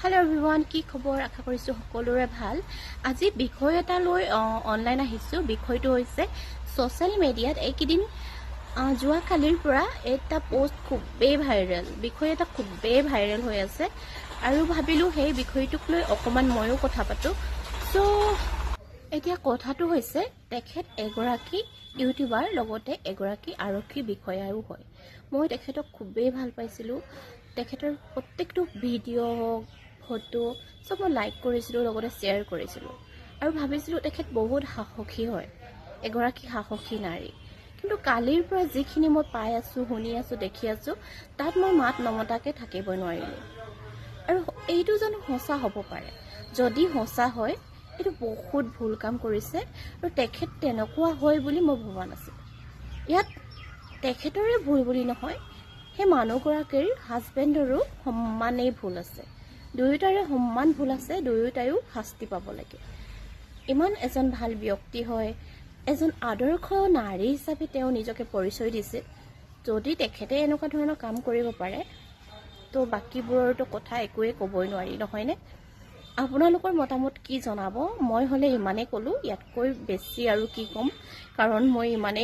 Hello everyone, কি খবৰ আশা কৰিছো সকলোৰে ভাল। আজি বিষয় এটা লৈ অনলাইন আহিছো। বিষয়টো হৈছে সোশ্যাল মিডিয়াত এইকেইদিন যোৱা কালিৰ পৰা এটা পোষ্ট খুবেই ভাইৰেল। বিষয় এটা খুবেই ভাইৰেল হৈ আছে আৰু ভাবিলো সেই বিষয়টোক লৈ অকমান ময়ো কথা পাতো। সো এতিয়া কথাটো হৈছে তেখেত এগৰাকী ইউটিউবাৰ লগতে এগৰাকী আৰক্ষী বিষয়াও হয়। মই তেখেতক খুবেই ভাল পাইছিলো। তেখেতৰ প্ৰত্যেকটো ভিডিঅ' ফটো সব মই লাইক কৰিছিলোঁ, লগতে শ্বেয়াৰ কৰিছিলোঁ আৰু ভাবিছিলোঁ তেখেত বহুত সাহসী হয়, এগৰাকী সাহসী নাৰী। কিন্তু কালিৰ পৰা যিখিনি মই পাই আছোঁ, শুনি আছোঁ, দেখি আছোঁ, তাত মই মাত নমতাকৈ থাকিবই নোৱাৰিলোঁ। আৰু এইটো জানো সঁচা হ'ব পাৰে? যদি সঁচা হয়, এইটো বহুত ভুল কাম কৰিছে আৰু তেখেত তেনেকুৱা হয় বুলি মই ভবা নাছিলোঁ। ইয়াত তেখেতৰে ভুল বুলি নহয়, সেই মানুহগৰাকীৰ হাজবেণ্ডৰো সমানেই ভুল আছে। দুয়োটাৰে সমান ভুল আছে, দুয়োটায়ো শাস্তি পাব লাগে। ইমান এজন ভাল ব্যক্তি হয়, এজন আদৰ্শ নাৰী হিচাপে তেওঁ নিজকে পৰিচয় দিছিল। যদি তেখেতে এনেকুৱা ধৰণৰ কাম কৰিব পাৰে, তো বাকীবোৰৰতো কথা একোৱে ক'বই নোৱাৰি, নহয়নে? আপোনালোকৰ মতামত কি জনাব? মই হ'লে ইমানেই ক'লোঁ, ইয়াতকৈ বেছি আৰু কি ক'ম, কাৰণ মই ইমানেই